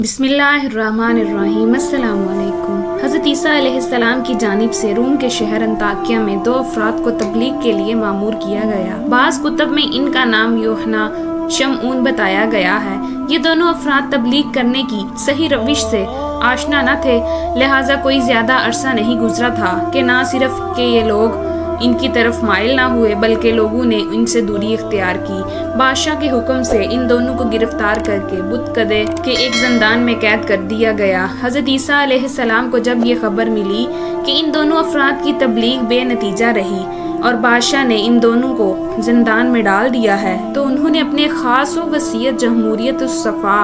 بسم اللہ الرحمن الرحیم۔ السلام علیکم۔ حضرت عیسیٰ علیہ السلام کی جانب سے روم کے شہر انطاکیہ میں 2 افراد کو تبلیغ کے لیے مامور کیا گیا۔ بعض کتب میں ان کا نام یوحنا شمعون بتایا گیا ہے۔ یہ دونوں افراد تبلیغ کرنے کی صحیح روش سے آشنا نہ تھے، لہٰذا کوئی زیادہ عرصہ نہیں گزرا تھا کہ نہ صرف کہ یہ لوگ ان کی طرف مائل نہ ہوئے بلکہ لوگوں نے ان سے دوری اختیار کی۔ بادشاہ کے حکم سے ان دونوں کو گرفتار کر کے بت کدے کے ایک زندان میں قید کر دیا گیا۔ حضرت عیسیٰ علیہ السلام کو جب یہ خبر ملی کہ ان دونوں افراد کی تبلیغ بے نتیجہ رہی اور بادشاہ نے ان دونوں کو زندان میں ڈال دیا ہے، تو انہوں نے اپنے خاص و وسیع جمہوریت الصفا،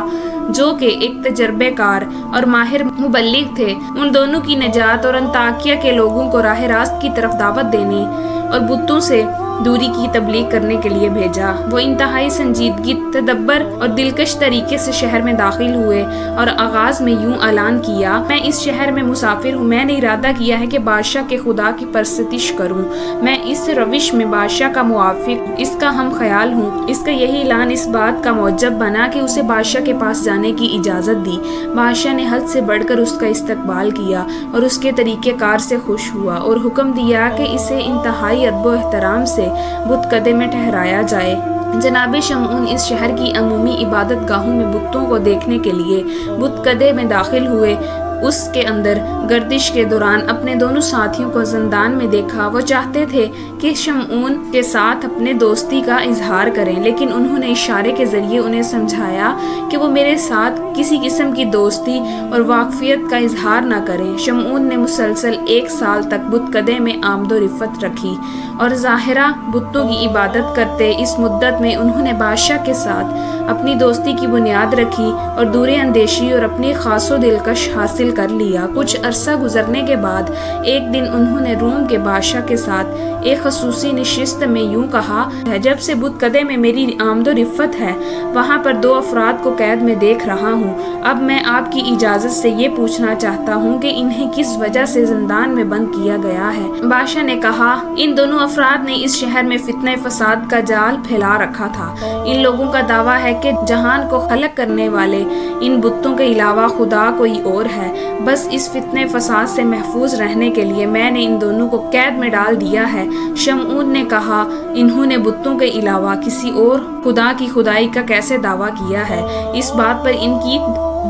جو کہ ایک تجربے کار اور ماہر مبلغ تھے، ان دونوں کی نجات اور انطاکیہ کے لوگوں کو راہ راست کی طرف دعوت دینے اور بتوں سے دوری کی تبلیغ کرنے کے لیے بھیجا۔ وہ انتہائی سنجیدگی، تدبر اور دلکش طریقے سے شہر میں داخل ہوئے اور آغاز میں یوں اعلان کیا: میں اس شہر میں مسافر ہوں، میں نے ارادہ کیا ہے کہ بادشاہ کے خدا کی پرستش کروں۔ میں اس روش میں بادشاہ کا موافق، اس کا ہم خیال ہوں۔ اس کا یہی اعلان اس بات کا موجب بنا کہ اسے بادشاہ کے پاس جانے کی اجازت دی۔ بادشاہ نے حد سے بڑھ کر اس کا استقبال کیا اور اس کے طریقہ کار سے خوش ہوا اور حکم دیا کہ اسے انتہائی ادب و احترام سے بت کدے میں ٹھہرایا جائے۔ جناب شمعون اس شہر کی عمومی عبادت گاہوں میں بتوں کو دیکھنے کے لیے بت کدے میں داخل ہوئے۔ اس کے اندر گردش کے دوران اپنے دونوں ساتھیوں کو زندان میں دیکھا۔ وہ چاہتے تھے کہ شمعون کے ساتھ اپنے دوستی کا اظہار کریں، لیکن انہوں نے اشارے کے ذریعے انہیں سمجھایا کہ وہ میرے ساتھ کسی قسم کی دوستی اور واقفیت کا اظہار نہ کریں۔ شمعون نے مسلسل 1 سال تک بت کدے میں آمد و رفت رکھی اور ظاہرہ بتوں کی عبادت کرتے۔ اس مدت میں انہوں نے بادشاہ کے ساتھ اپنی دوستی کی بنیاد رکھی اور دور اندیشی اور اپنی خاص و دلکش حاصل کر لیا۔ کچھ عرصہ گزرنے کے بعد ایک دن انہوں نے روم کے بادشاہ کے ساتھ ایک خصوصی نشست میں یوں کہا: جب سے بت کدے میں میری آمد و رفت ہے، وہاں پر 2 افراد کو قید میں دیکھ رہا ہوں۔ اب میں آپ کی اجازت سے یہ پوچھنا چاہتا ہوں کہ انہیں کس وجہ سے زندان میں بند کیا گیا ہے۔ بادشاہ نے کہا: ان دونوں افراد نے اس شہر میں فتنہ فساد کا جال پھیلا رکھا تھا۔ ان لوگوں کا دعویٰ ہے کہ جہان کو خلق کرنے والے ان بتوں کے علاوہ خدا کوئی اور ہے۔ بس اس فتنہ فساد سے محفوظ رہنے کے لیے میں نے ان دونوں کو قید میں ڈال دیا ہے۔ شمعون نے کہا: انہوں نے بتوں کے علاوہ کسی اور خدا کی خدائی کا کیسے دعویٰ کیا ہے؟ اس بات پر ان کی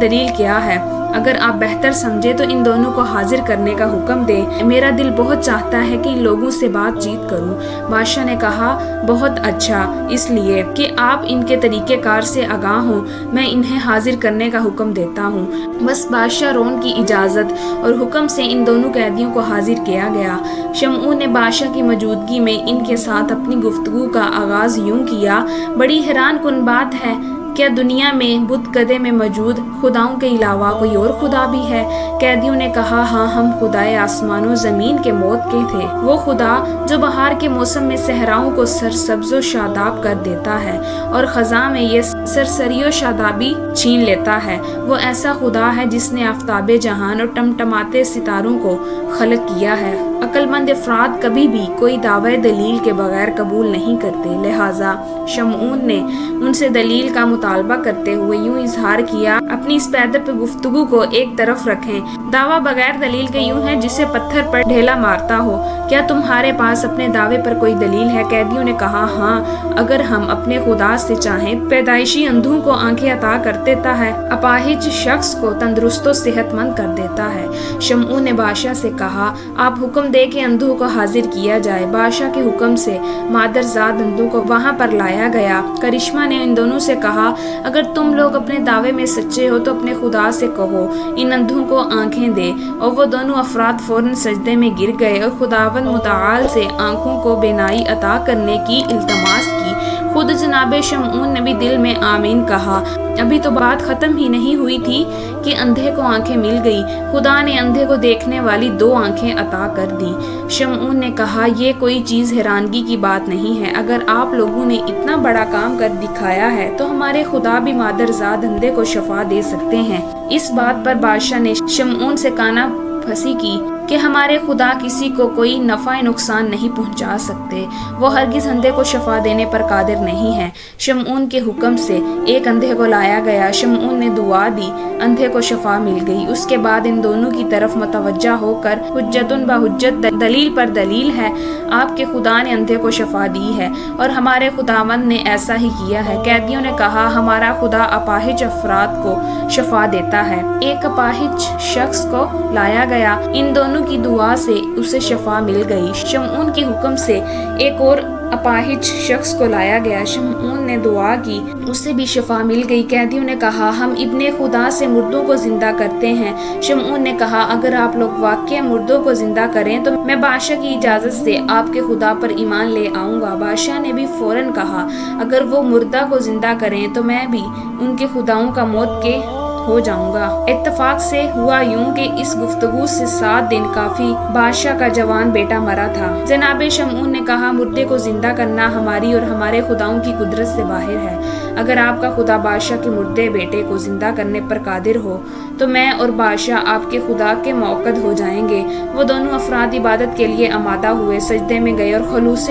دلیل کیا ہے؟ اگر آپ بہتر سمجھے تو ان دونوں کو حاضر کرنے کا حکم دیں۔ میرا دل بہت چاہتا ہے کہ ان لوگوں سے بات چیت کروں۔ بادشاہ نے کہا: بہت اچھا، اس لیے کہ آپ ان کے طریقہ کار سے آگاہ ہوں، میں انہیں حاضر کرنے کا حکم دیتا ہوں۔ بس بادشاہ رون کی اجازت اور حکم سے ان دونوں قیدیوں کو حاضر کیا گیا۔ شمعون نے بادشاہ کی موجودگی میں ان کے ساتھ اپنی گفتگو کا آغاز یوں کیا: بڑی حیران کن بات ہے، کیا دنیا میں بت کدے میں موجود خداؤں کے علاوہ کوئی اور خدا بھی ہے؟ قیدیوں نے کہا: ہاں، ہم خدائے آسمان و زمین کے موت کے تھے، وہ خدا جو بہار کے موسم میں صحراؤں کو سرسبز و شاداب کر دیتا ہے اور خزاں میں یہ سرسری و شادابی چھین لیتا ہے۔ وہ ایسا خدا ہے جس نے آفتاب جہان اور ٹمٹماتے ستاروں کو خلق کیا ہے۔ عقل مند افراد کبھی بھی کوئی دعوی دلیل کے بغیر قبول نہیں کرتے، لہٰذا شمعون نے ان سے دلیل کا مطالبہ کرتے ہوئے یوں اظہار کیا: اپنی اس پیدر پہ گفتگو کو ایک طرف رکھیں۔ دعویٰ بغیر دلیل کے یوں ہے جسے پتھر پر ڈھیلا مارتا ہو۔ کیا تمہارے پاس اپنے دعوے پر کوئی دلیل ہے؟ قیدیوں نے کہا: ہاں، اگر ہم اپنے خدا سے چاہیں، پیدائشی اندھوں کو آنکھیں عطا کر دیتا ہے، اپاہج شخص کو تندرست و صحت مند کر دیتا ہے۔ شمعون نے بادشاہ سے کہا: آپ حکم دے کہ اندھوں کو حاضر کیا جائے۔ بادشاہ کے حکم سے مادرزاد اندھوں کو وہاں پر لایا گیا۔ کرشمہ نے ان دونوں سے کہا: اگر تم لوگ اپنے دعوے میں سچے ہو تو اپنے خدا سے کہو ان اندھوں کو آنکھیں دے۔ اور وہ دونوں افراد فوراً سجدے میں گر گئے اور خداوند متعال سے آنکھوں کو بینائی عطا کرنے کی التماس کی۔ خود جناب شمعون نے بھی دل میں آمین کہا۔ ابھی تو بات ختم ہی نہیں ہوئی تھی کہ اندھے کو آنکھیں مل گئی۔ خدا نے اندھے کو دیکھنے والی 2 آنکھیں عطا کر دی۔ شمعون نے کہا: یہ کوئی چیز حیرانگی کی بات نہیں ہے۔ اگر آپ لوگوں نے اتنا بڑا کام کر دکھایا ہے تو ہمارے خدا بھی مادرزاد اندھے کو شفا دے سکتے ہیں۔ اس بات پر بادشاہ نے شمعون سے کانا پھنسی کی کہ ہمارے خدا کسی کو کوئی نفع نقصان نہیں پہنچا سکتے، وہ ہرگز اندھے کو شفا دینے پر قادر نہیں ہے۔ شمعون کے حکم سے ایک اندھے کو لایا گیا، شمعون نے دعا دی، اندھے کو شفا مل گئی۔ اس کے بعد ان دونوں کی طرف متوجہ ہو کر حجتن بحجت، دلیل پر دلیل ہے، آپ کے خدا نے اندھے کو شفا دی ہے اور ہمارے خداوند نے ایسا ہی کیا ہے۔ قیدیوں نے کہا ہمارا خدا اپاہج افراد کو شفا دیتا ہے۔ ایک اپاہج شخص کو لایا گیا، ان دونوں کی دعا سے اسے شفا مل گئی۔ شمعون کے حکم سے ایک اور اپاہج شخص کو لایا گیا، شمعون نے دعا کی، اسے بھی شفا مل گئی۔ قیدیوں نے کہا ہم ابن خدا سے مردوں کو زندہ کرتے ہیں۔ شمعون نے کہا اگر آپ لوگ واقعی مردوں کو زندہ کریں تو میں بادشاہ کی اجازت سے آپ کے خدا پر ایمان لے آؤں گا۔ بادشاہ نے بھی فوراً کہا اگر وہ مردہ کو زندہ کریں تو میں بھی ان کے خداؤں کا موت کے ہو جاؤں گا۔ اتفاق سے ہوا یوں کہ اس گفتگو سے 7 دن کافی بادشاہ کا جوان بیٹا مرا تھا۔ جناب شمعون نے کہا مردے کو زندہ کرنا ہماری اور ہمارے خداؤں کی قدرت سے باہر ہے۔ اگر آپ کا خدا بادشاہ کے مردے بیٹے کو زندہ کرنے پر قادر ہو تو میں اور بادشاہ آپ کے خدا کے موقد ہو جائیں گے۔ وہ دونوں افراد عبادت کے لیے آمادہ ہوئے، سجدے میں گئے اور خلوص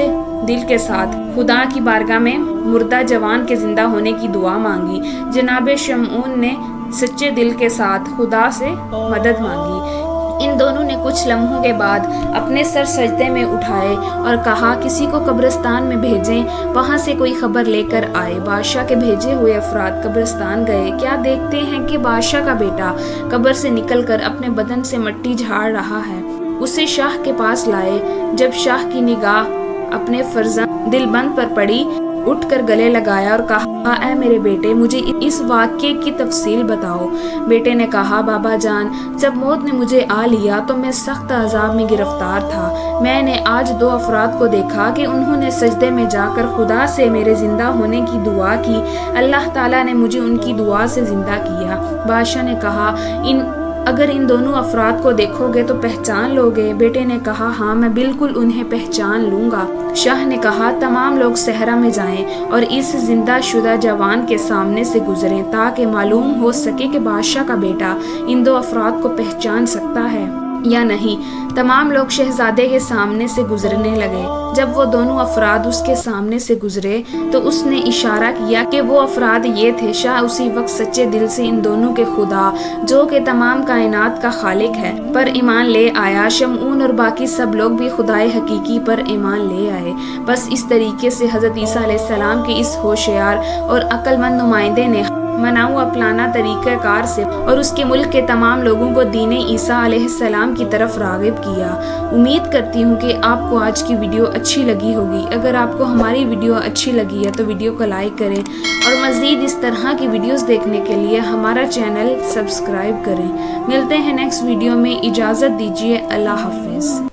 دل کے ساتھ خدا کی بارگاہ میں مردہ جوان کے زندہ ہونے کی دعا مانگی۔ جناب شمعون نے سچے دل کے ساتھ خدا سے مدد مانگی۔ ان دونوں نے کچھ لمحوں کے بعد اپنے سر سجدے میں اٹھائے اور کہا کسی کو قبرستان میں بھیجیں، وہاں سے کوئی خبر لے کر آئے۔ بادشاہ کے بھیجے ہوئے افراد قبرستان گئے، کیا دیکھتے ہیں کہ بادشاہ کا بیٹا قبر سے نکل کر اپنے بدن سے مٹی جھاڑ رہا ہے۔ اسے شاہ کے پاس لائے۔ جب شاہ کی نگاہ اپنے فرزند دلبند پر پڑی، اٹھ کر گلے لگایا اور کہا اے میرے بیٹے مجھے اس واقعے کی تفصیل بتاؤ۔ بیٹے نے کہا بابا جان، جب موت نے مجھے آ لیا تو میں سخت عذاب میں گرفتار تھا۔ میں نے آج 2 افراد کو دیکھا کہ انہوں نے سجدے میں جا کر خدا سے میرے زندہ ہونے کی دعا کی، اللہ تعالیٰ نے مجھے ان کی دعا سے زندہ کیا۔ بادشاہ نے کہا اگر ان دونوں افراد کو دیکھو گے تو پہچان لو گے؟ بیٹے نے کہا ہاں میں بالکل انہیں پہچان لوں گا۔ شاہ نے کہا تمام لوگ صحرا میں جائیں اور اس زندہ شدہ جوان کے سامنے سے گزریں تاکہ معلوم ہو سکے کہ بادشاہ کا بیٹا ان 2 افراد کو پہچان سکتا ہے یا نہیں۔ تمام لوگ شہزادے کے سامنے سے گزرنے لگے۔ جب وہ دونوں افراد اس کے سامنے سے گزرے تو اس نے اشارہ کیا کہ وہ افراد یہ تھے۔ شاہ اسی وقت سچے دل سے ان دونوں کے خدا جو کہ تمام کائنات کا خالق ہے پر ایمان لے آیا۔ شمعون اور باقی سب لوگ بھی خدائے حقیقی پر ایمان لے آئے۔ بس اس طریقے سے حضرت عیسیٰ علیہ السلام کے اس ہوشیار اور عقل مند نمائندے نے مناؤ اپلانا طریقہ کار سے اور اس کے ملک کے تمام لوگوں کو دین عیسیٰ علیہ السلام کی طرف راغب کیا۔ امید کرتی ہوں کہ آپ کو آج کی ویڈیو اچھی لگی ہوگی۔ اگر آپ کو ہماری ویڈیو اچھی لگی ہے تو ویڈیو کو لائک کریں اور مزید اس طرح کی ویڈیوز دیکھنے کے لیے ہمارا چینل سبسکرائب کریں۔ ملتے ہیں نیکسٹ ویڈیو میں، اجازت دیجیے، اللہ حافظ۔